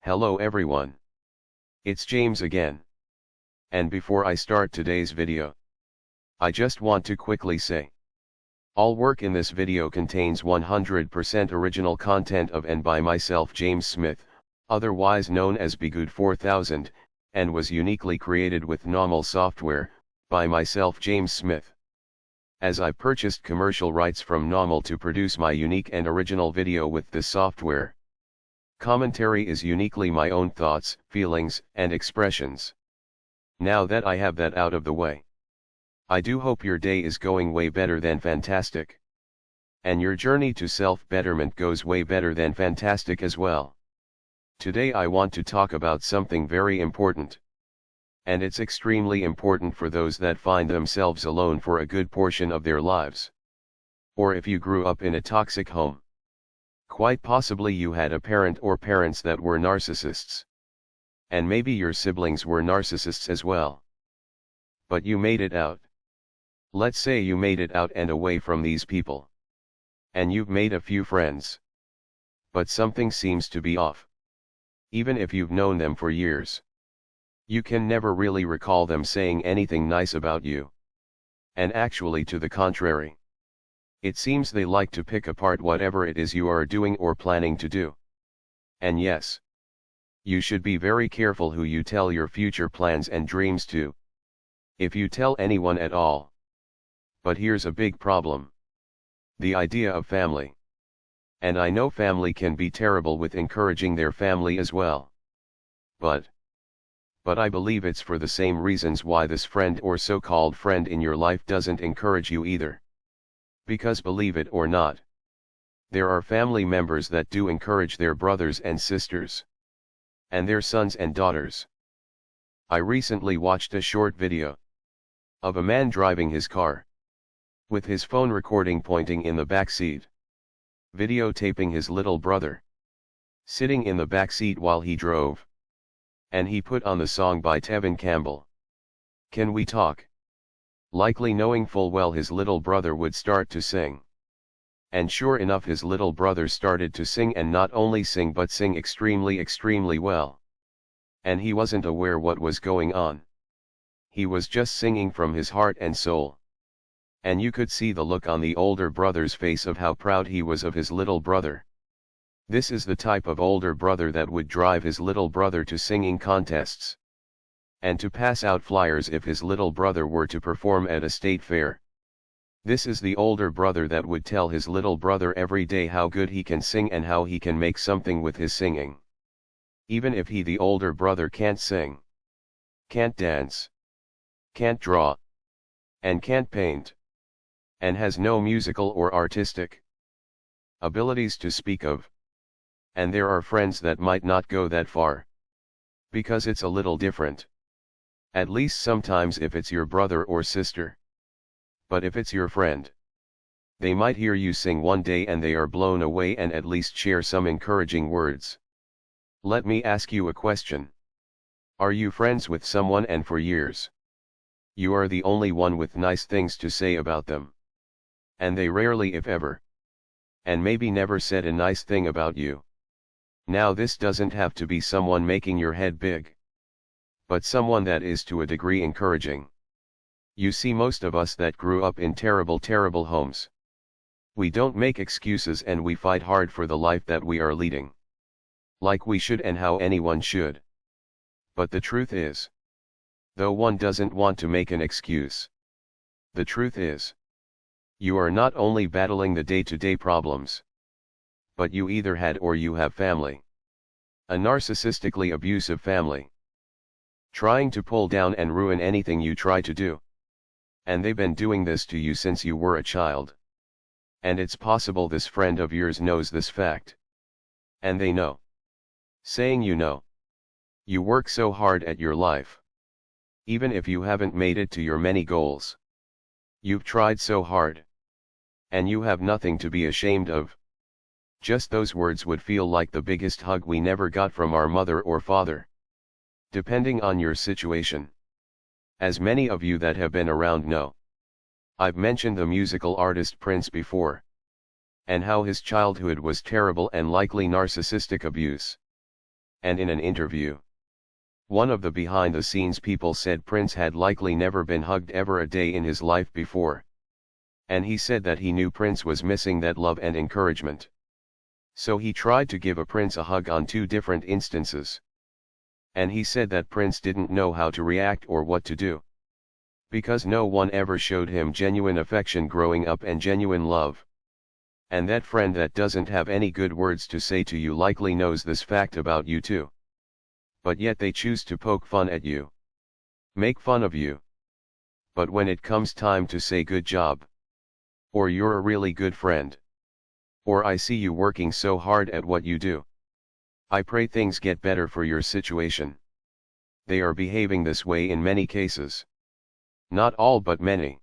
Hello everyone. It's James again. And before I start today's video, I just want to quickly say, all work in this video contains 100% original content of and by myself James Smith, otherwise known as Bgood 4000, and was uniquely created with NAWMAL software, by myself James Smith. As I purchased commercial rights from NAWMAL to produce my unique and original video with this software. Commentary is uniquely my own thoughts, feelings, and expressions. Now that I have that out of the way, I do hope your day is going way better than fantastic. And your journey to self-betterment goes way better than fantastic as well. Today I want to talk about something very important. And it's extremely important for those that find themselves alone for a good portion of their lives. Or if you grew up in a toxic home. Quite possibly you had a parent or parents that were narcissists. And maybe your siblings were narcissists as well. But you made it out. Let's say you made it out and away from these people. And you've made a few friends. But something seems to be off. Even if you've known them for years. You can never really recall them saying anything nice about you. And actually to the contrary. It seems they like to pick apart whatever it is you are doing or planning to do. And yes, you should be very careful who you tell your future plans and dreams to. If you tell anyone at all. But here's a big problem. The idea of family. And I know family can be terrible with encouraging their family as well. But I believe it's for the same reasons why this friend or so-called friend in your life doesn't encourage you either. Because believe it or not, there are family members that do encourage their brothers and sisters. And their sons and daughters. I recently watched a short video of a man driving his car, with his phone recording pointing in the back seat, videotaping his little brother, sitting in the back seat while he drove. And he put on the song by Tevin Campbell, Can We Talk? Likely knowing full well his little brother would start to sing. And sure enough his little brother started to sing, and not only sing but sing extremely well. And he wasn't aware what was going on. He was just singing from his heart and soul. And you could see the look on the older brother's face of how proud he was of his little brother. This is the type of older brother that would drive his little brother to singing contests. And to pass out flyers if his little brother were to perform at a state fair. This is the older brother that would tell his little brother every day how good he can sing and how he can make something with his singing. Even if he, the older brother, can't sing, can't dance, can't draw, and can't paint, and has no musical or artistic abilities to speak of. And there are friends that might not go that far. Because it's a little different. At least sometimes if it's your brother or sister. But if it's your friend, they might hear you sing one day and they are blown away and at least share some encouraging words. Let me ask you a question. Are you friends with someone and for years you are the only one with nice things to say about them? And they rarely, if ever, and maybe never said a nice thing about you. Now this doesn't have to be someone making your head big. But someone that is to a degree encouraging. You see, most of us that grew up in terrible homes. We don't make excuses and we fight hard for the life that we are leading. Like we should and how anyone should. But the truth is, though one doesn't want to make an excuse, the truth is, you are not only battling the day-to-day problems, but you either had or you have family. A narcissistically abusive family. Trying to pull down and ruin anything you try to do. And they've been doing this to you since you were a child. And it's possible this friend of yours knows this fact. And they know. Saying you know. You work so hard at your life. Even if you haven't made it to your many goals. You've tried so hard. And you have nothing to be ashamed of. Just those words would feel like the biggest hug we never got from our mother or father. Depending on your situation. As many of you that have been around know. I've mentioned the musical artist Prince before. And how his childhood was terrible and likely narcissistic abuse. And in an interview, one of the behind-the-scenes people said Prince had likely never been hugged ever a day in his life before. And he said that he knew Prince was missing that love and encouragement. So he tried to give Prince a hug on 2 different instances. And he said that Prince didn't know how to react or what to do. Because no one ever showed him genuine affection growing up and genuine love. And that friend that doesn't have any good words to say to you likely knows this fact about you too. But yet they choose to poke fun at you. Make fun of you. But when it comes time to say good job, or you're a really good friend, or I see you working so hard at what you do, I pray things get better for your situation. They are behaving this way in many cases. Not all but many.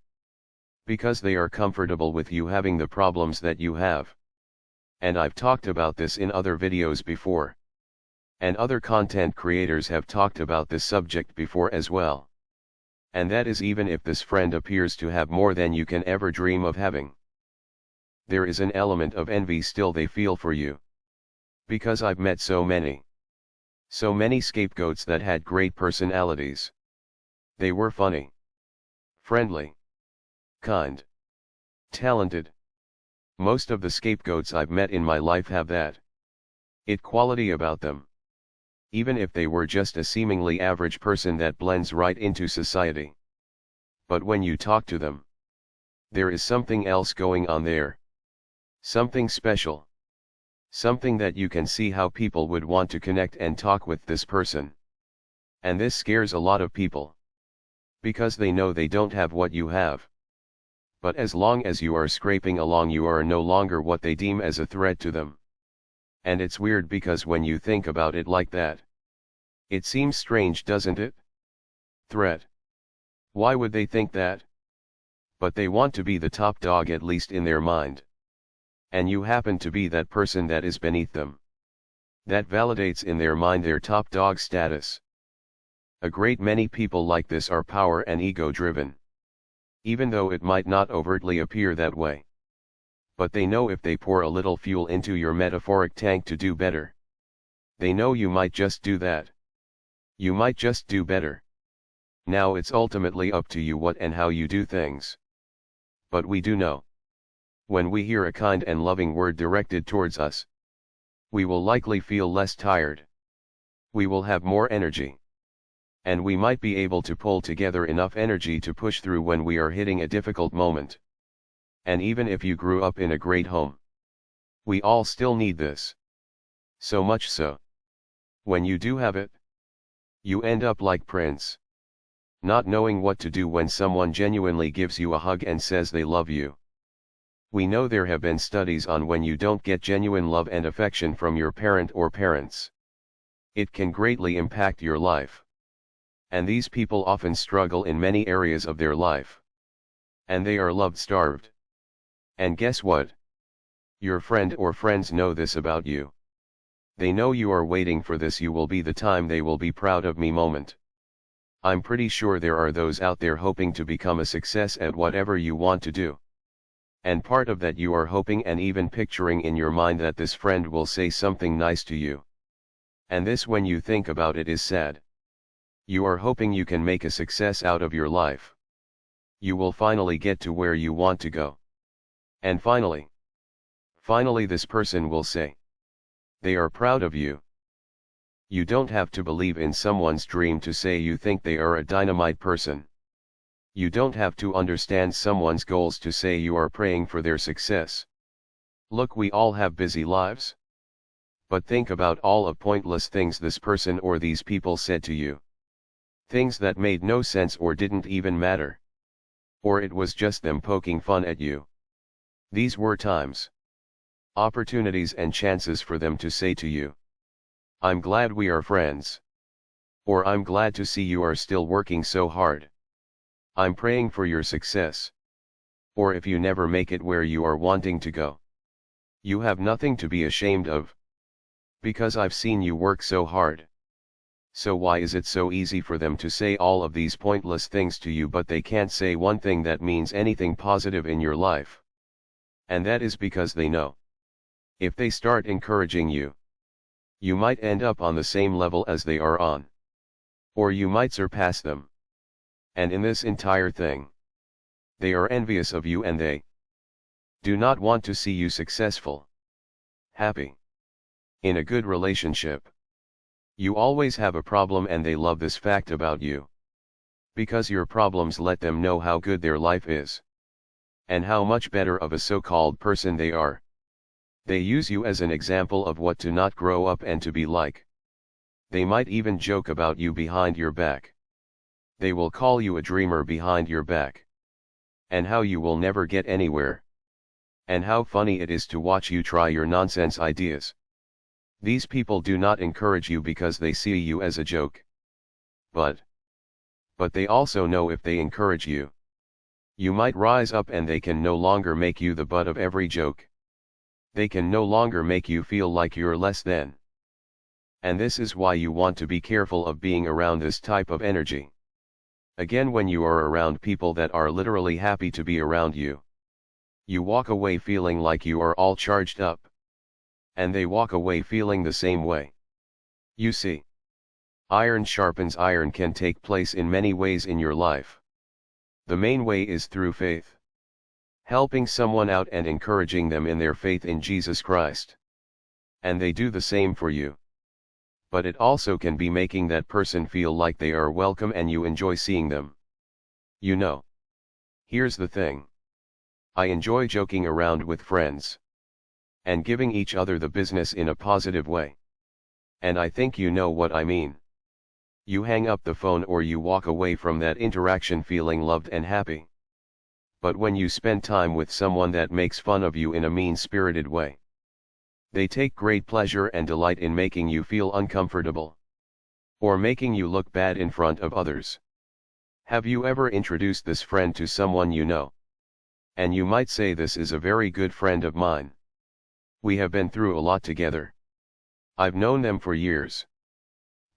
Because they are comfortable with you having the problems that you have. And I've talked about this in other videos before. And other content creators have talked about this subject before as well. And that is even if this friend appears to have more than you can ever dream of having. There is an element of envy still they feel for you. Because I've met so many scapegoats that had great personalities. They were funny, friendly, kind, talented. Most of the scapegoats I've met in my life have that quality about them. Even if they were just a seemingly average person that blends right into society. But when you talk to them, there is something else going on there. Something special. Something that you can see how people would want to connect and talk with this person. And this scares a lot of people. Because they know they don't have what you have. But as long as you are scraping along, you are no longer what they deem as a threat to them. And it's weird because when you think about it like that, it seems strange, doesn't it? Threat. Why would they think that? But they want to be the top dog, at least in their mind. And you happen to be that person that is beneath them. That validates in their mind their top dog status. A great many people like this are power and ego driven. Even though it might not overtly appear that way. But they know if they pour a little fuel into your metaphoric tank to do better. They know you might just do that. You might just do better. Now it's ultimately up to you what and how you do things. But we do know. When we hear a kind and loving word directed towards us, we will likely feel less tired. We will have more energy. And we might be able to pull together enough energy to push through when we are hitting a difficult moment. And even if you grew up in a great home, we all still need this. So much so. When you do have it, you end up like Prince. Not knowing what to do when someone genuinely gives you a hug and says they love you. We know there have been studies on when you don't get genuine love and affection from your parent or parents. It can greatly impact your life. And these people often struggle in many areas of their life. And they are love-starved. And guess what? Your friend or friends know this about you. They know you are waiting for this "you will be the time they will be proud of me" moment. I'm pretty sure there are those out there hoping to become a success at whatever you want to do. And part of that you are hoping and even picturing in your mind that this friend will say something nice to you. And this, when you think about it, is sad. You are hoping you can make a success out of your life. You will finally get to where you want to go. And finally this person will say they are proud of you. You don't have to believe in someone's dream to say you think they are a dynamite person. You don't have to understand someone's goals to say you are praying for their success. Look, we all have busy lives. But think about all of pointless things this person or these people said to you. Things that made no sense or didn't even matter. Or it was just them poking fun at you. These were times, opportunities and chances for them to say to you, "I'm glad we are friends." Or "I'm glad to see you are still working so hard. I'm praying for your success." Or if you never make it where you are wanting to go, you have nothing to be ashamed of. Because I've seen you work so hard. So why is it so easy for them to say all of these pointless things to you, but they can't say one thing that means anything positive in your life? And that is because they know, if they start encouraging you, You might end up on the same level as they are on. Or you might surpass them. And in this entire thing, they are envious of you and they do not want to see you successful, happy, in a good relationship. You always have a problem and they love this fact about you. Because your problems let them know how good their life is. And how much better of a so-called person they are. They use you as an example of what to not grow up and to be like. They might even joke about you behind your back. They will call you a dreamer behind your back. And how you will never get anywhere. And how funny it is to watch you try your nonsense ideas. These people do not encourage you because they see you as a joke. But they also know if they encourage you, you might rise up and they can no longer make you the butt of every joke. They can no longer make you feel like you're less than. And this is why you want to be careful of being around this type of energy. Again, when you are around people that are literally happy to be around you, you walk away feeling like you are all charged up. And they walk away feeling the same way. You see, iron sharpens iron can take place in many ways in your life. The main way is through faith. Helping someone out and encouraging them in their faith in Jesus Christ. And they do the same for you. But it also can be making that person feel like they are welcome and you enjoy seeing them. You know. Here's the thing. I enjoy joking around with friends. And giving each other the business in a positive way. And I think you know what I mean. You hang up the phone or you walk away from that interaction feeling loved and happy. But when you spend time with someone that makes fun of you in a mean-spirited way, they take great pleasure and delight in making you feel uncomfortable. Or making you look bad in front of others. Have you ever introduced this friend to someone you know? And you might say, this is a very good friend of mine. We have been through a lot together. I've known them for years.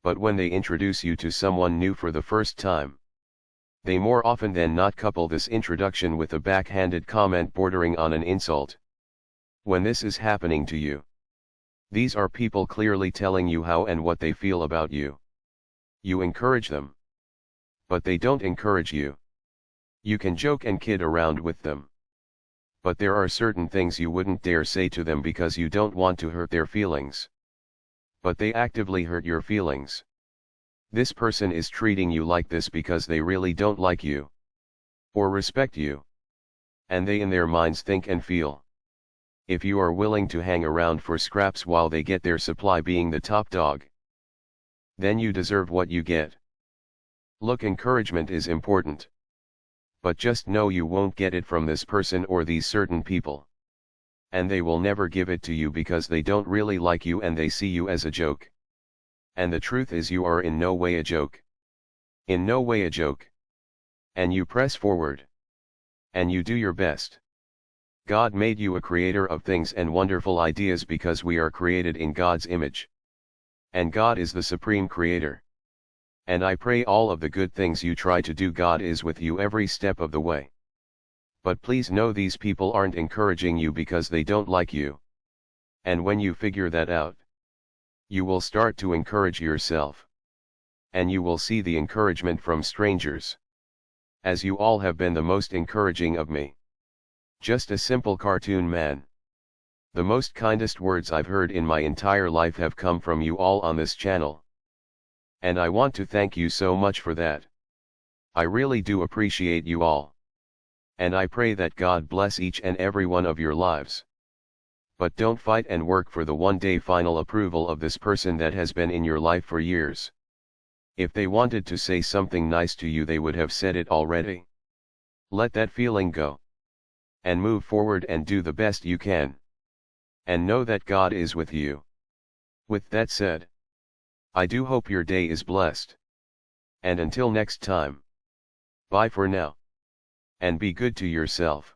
But when they introduce you to someone new for the first time, they more often than not couple this introduction with a backhanded comment bordering on an insult. When this is happening to you, these are people clearly telling you how and what they feel about you. You encourage them. But they don't encourage you. You can joke and kid around with them. But there are certain things you wouldn't dare say to them because you don't want to hurt their feelings. But they actively hurt your feelings. This person is treating you like this because they really don't like you. Or respect you. And they in their minds think and feel. If you are willing to hang around for scraps while they get their supply being the top dog, then you deserve what you get. Look, encouragement is important. But just know you won't get it from this person or these certain people. And they will never give it to you because they don't really like you and they see you as a joke. And the truth is, you are in no way a joke. In no way a joke. And you press forward. And you do your best. God made you a creator of things and wonderful ideas because we are created in God's image. And God is the supreme creator. And I pray all of the good things you try to do, God is with you every step of the way. But please know these people aren't encouraging you because they don't like you. And when you figure that out, you will start to encourage yourself. And you will see the encouragement from strangers. As you all have been the most encouraging of me. Just a simple cartoon man. The most kindest words I've heard in my entire life have come from you all on this channel. And I want to thank you so much for that. I really do appreciate you all. And I pray that God bless each and every one of your lives. But don't fight and work for the one-day final approval of this person that has been in your life for years. If they wanted to say something nice to you, they would have said it already. Let that feeling go. And move forward and do the best you can. And know that God is with you. With that said, I do hope your day is blessed. And until next time. Bye for now. And be good to yourself.